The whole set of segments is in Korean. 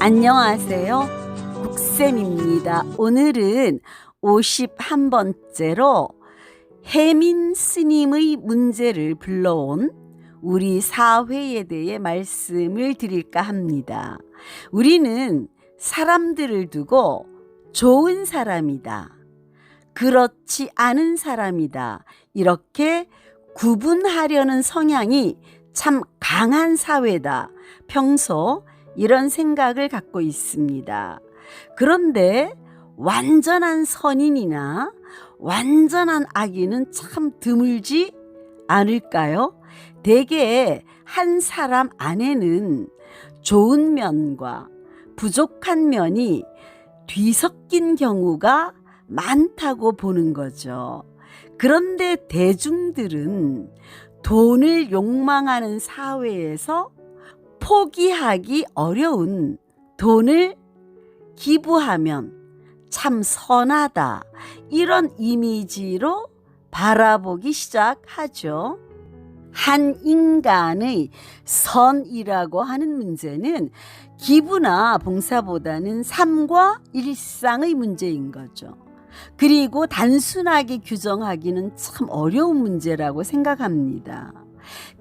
안녕하세요. 국쌤입니다. 오늘은 51번째로 혜민 스님의 문제를 불러온 우리 사회에 대해 말씀을 드릴까 합니다. 우리는 사람들을 두고 좋은 사람이다, 그렇지 않은 사람이다, 이렇게 구분하려는 성향이 참 강한 사회다. 평소 이런 생각을 갖고 있습니다. 그런데 완전한 선인이나 완전한 악인은 참 드물지 않을까요? 대개 한 사람 안에는 좋은 면과 부족한 면이 뒤섞인 경우가 많다고 보는 거죠. 그런데 대중들은 돈을 욕망하는 사회에서 포기하기 어려운 돈을 기부하면 참 선하다, 이런 이미지로 바라보기 시작하죠. 한 인간의 선이라고 하는 문제는 기부나 봉사보다는 삶과 일상의 문제인 거죠. 그리고 단순하게 규정하기는 참 어려운 문제라고 생각합니다.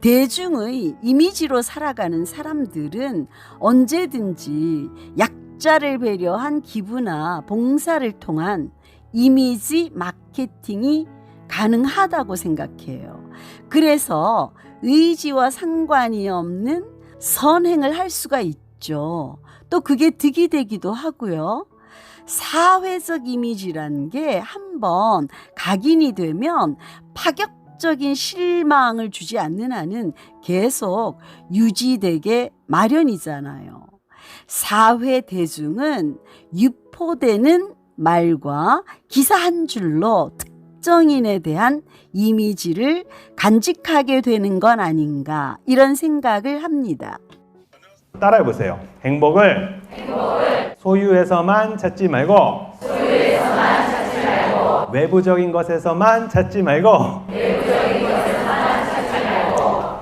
대중의 이미지로 살아가는 사람들은 언제든지 약자를 배려한 기부나 봉사를 통한 이미지 마케팅이 가능하다고 생각해요. 그래서 의지와 상관이 없는 선행을 할 수가 있죠. 또 그게 득이 되기도 하고요. 사회적 이미지란 게 한번 각인이 되면 파격적인 실망을 주지 않는 한은 계속 유지되게 마련이잖아요. 사회 대중은 유포되는 말과 기사 한 줄로 특정인에 대한 이미지를 간직하게 되는 건 아닌가, 이런 생각을 합니다. 따라해보세요. 행복을 소유에서만 찾지 말고 외부적인 것에서만 찾지 말고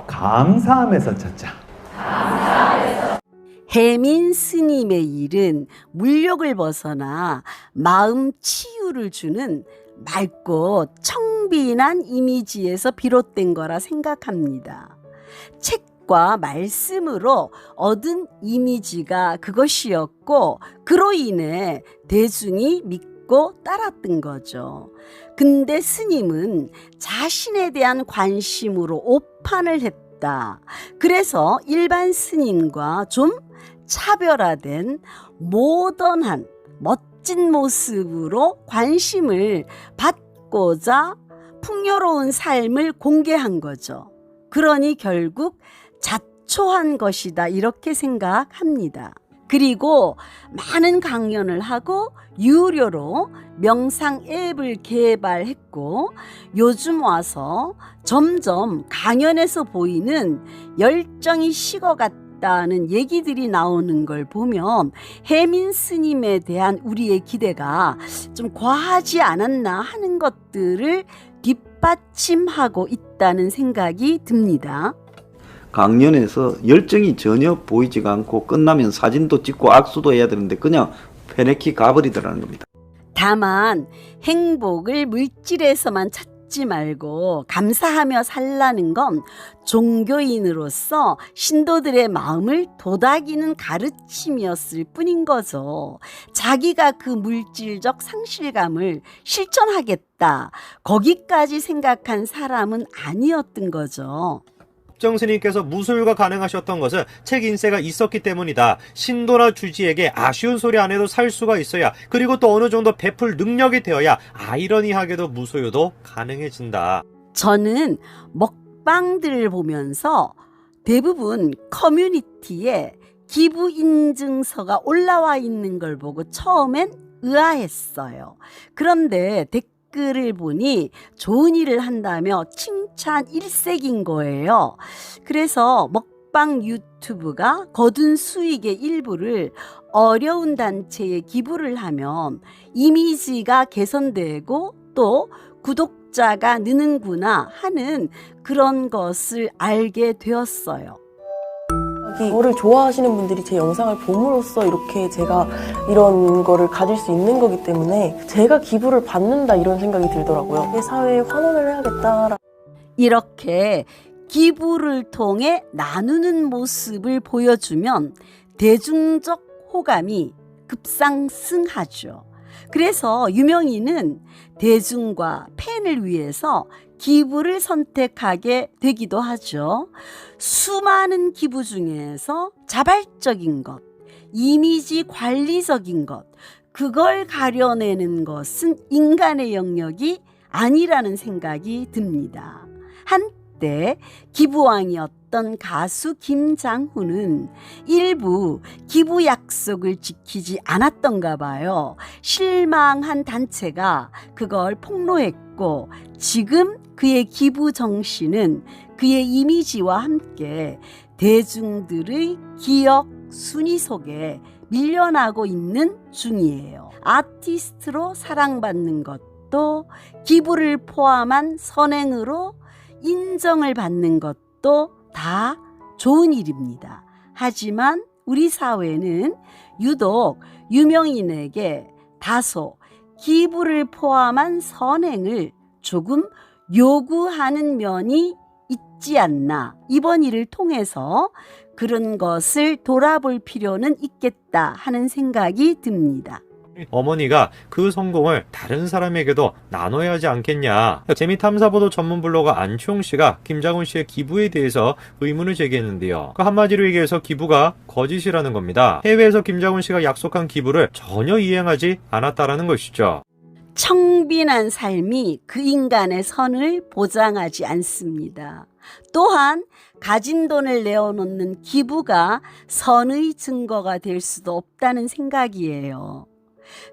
감사함에서 찾자. 혜민 스님의 일은 물욕을 벗어나 마음 치유를 주는 맑고 청빈한 이미지에서 비롯된 거라 생각합니다. 책과 말씀으로 얻은 이미지가 그것이었고, 그로 인해 대중이 믿고 따랐던 거죠. 근데 스님은 자신에 대한 관심으로 오판을 했다. 그래서 일반 스님과 좀 차별화된 모던한 멋진 모습으로 관심을 받고자 풍요로운 삶을 공개한 거죠. 그러니 결국 자초한 것이다, 이렇게 생각합니다. 그리고 많은 강연을 하고 유료로 명상 앱을 개발했고, 요즘 와서 점점 강연에서 보이는 열정이 식어갔다는 얘기들이 나오는 걸 보면 혜민 스님에 대한 우리의 기대가 좀 과하지 않았나 하는 것들을 뒷받침하고 있다는 생각이 듭니다. 강연에서 열정이 전혀 보이지가 않고 끝나면 사진도 찍고 악수도 해야 되는데 그냥 페네키 가버리더라는 겁니다. 다만 행복을 물질에서만 찾지 말고 감사하며 살라는 건 종교인으로서 신도들의 마음을 도닥이는 가르침이었을 뿐인 거죠. 자기가 그 물질적 상실감을 실천하겠다, 거기까지 생각한 사람은 아니었던 거죠. 법정 스님께서 무술가 가능하셨던 것은 책 인세가 있었기 때문이다. 신도나 주지에게 아쉬운 소리 안 해도 살 수가 있어야, 그리고 또 어느 정도 베풀 능력이 되어야 아이러니하게도 무소유도 가능해진다. 저는 먹방들을 보면서 대부분 커뮤니티에 기부 인증서가 올라와 있는 걸 보고 처음엔 의아했어요. 그런데 댓글을 보니 좋은 일을 한다며 칭찬 일색인 거예요. 그래서 먹방 유튜브가 거둔 수익의 일부를 어려운 단체에 기부를 하면 이미지가 개선되고 또 구독자가 느는구나 하는 그런 것을 알게 되었어요. 생각이 저를 좋아하시는 분들이 제 영상을 봄으로써 이렇게 제가 이런 거를 가질 수 있는 거기 때문에 제가 기부를 받는다 이런 생각이 들더라고요. 내 사회에 환원을 해야겠다. 이렇게 기부를 통해 나누는 모습을 보여주면 대중적 호감이 급상승하죠. 그래서 유명인은 대중과 팬을 위해서 기부를 선택하게 되기도 하죠. 수많은 기부 중에서 자발적인 것, 이미지 관리적인 것, 그걸 가려내는 것은 인간의 영역이 아니라는 생각이 듭니다. 한때 기부왕이었던 가수 김장훈은 일부 기부 약속을 지키지 않았던가 봐요. 실망한 단체가 그걸 폭로했고 지금 그의 기부 정신은 그의 이미지와 함께 대중들의 기억 순위 속에 밀려나고 있는 중이에요. 아티스트로 사랑받는 것도 기부를 포함한 선행으로 인정을 받는 것도 다 좋은 일입니다. 하지만 우리 사회는 유독 유명인에게 다소 기부를 포함한 선행을 조금 요구하는 면이 있지 않나. 이번 일을 통해서 그런 것을 돌아볼 필요는 있겠다 하는 생각이 듭니다. 어머니가 그 성공을 다른 사람에게도 나눠야 하지 않겠냐. 재미탐사보도 전문 블로거 안치홍 씨가 김장훈 씨의 기부에 대해서 의문을 제기했는데요. 그 한마디로 얘기해서 기부가 거짓이라는 겁니다. 해외에서 김장훈 씨가 약속한 기부를 전혀 이행하지 않았다라는 것이죠. 청빈한 삶이 그 인간의 선을 보장하지 않습니다. 또한 가진 돈을 내어놓는 기부가 선의 증거가 될 수도 없다는 생각이에요.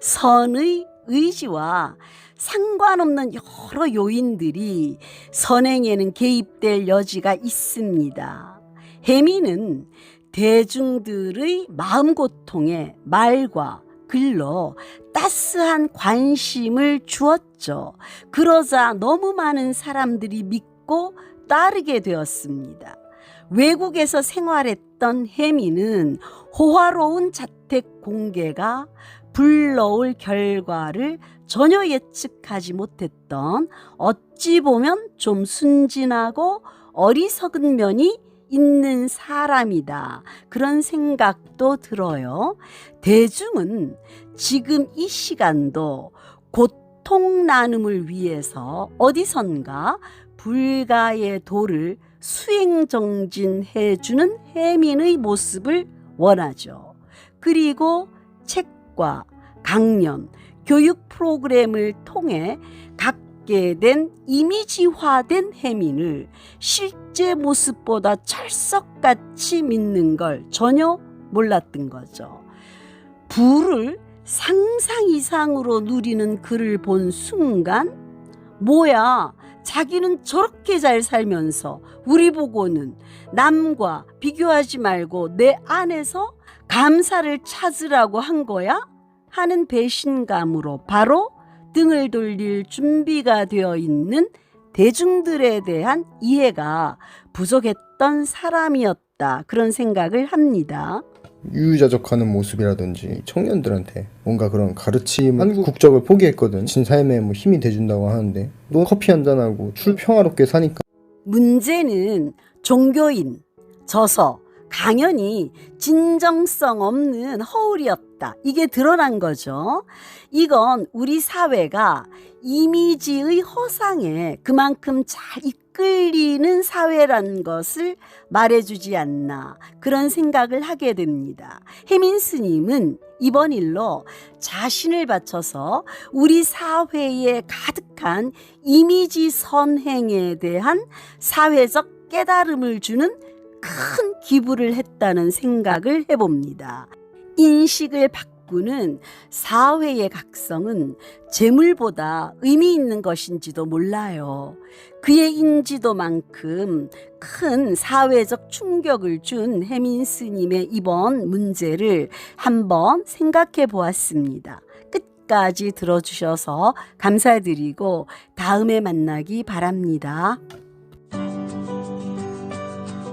선의 의지와 상관없는 여러 요인들이 선행에는 개입될 여지가 있습니다. 혜민은 대중들의 마음고통에 말과 글로 따스한 관심을 주었죠. 그러자 너무 많은 사람들이 믿고 따르게 되었습니다. 외국에서 생활했던 혜민은 호화로운 자택 공개가 불러올 결과를 전혀 예측하지 못했던 어찌 보면 좀 순진하고 어리석은 면이 있는 사람이다. 그런 생각도 들어요. 대중은 지금 이 시간도 고통 나눔을 위해서 어디선가 불가의 도를 수행정진해주는 혜민의 모습을 원하죠. 그리고 책과 강연, 교육 프로그램을 통해 갖게 된 이미지화된 혜민을 실제 모습보다 철석같이 믿는 걸 전혀 몰랐던 거죠. 부를 상상 이상으로 누리는 그를 본 순간 뭐야, 자기는 저렇게 잘 살면서 우리 보고는 남과 비교하지 말고 내 안에서 감사를 찾으라고 한 거야? 하는 배신감으로 바로 등을 돌릴 준비가 되어 있는 대중들에 대한 이해가 부족했던 사람이었다. 그런 생각을 합니다. 유유자적하는 모습이라든지 청년들한테 뭔가 그런 가르침, 한국 국적을 포기했거든. 진 삶에 뭐 힘이 돼준다고 하는데 너 커피 한잔하고 출 평화롭게 사니까. 문제는 종교인, 저서, 강연이 진정성 없는 허울이었다. 이게 드러난 거죠. 이건 우리 사회가 이미지의 허상에 그만큼 잘 이끌리는 사회라는 것을 말해주지 않나, 그런 생각을 하게 됩니다. 혜민 스님은 이번 일로 자신을 바쳐서 우리 사회에 가득한 이미지 선행에 대한 사회적 깨달음을 주는 큰 기부를 했다는 생각을 해봅니다. 인식을 바꾸는 사회의 각성은 재물보다 의미 있는 것인지도 몰라요. 그의 인지도만큼 큰 사회적 충격을 준 혜민 스님의 이번 문제를 한번 생각해 보았습니다. 끝까지 들어주셔서 감사드리고 다음에 만나기 바랍니다.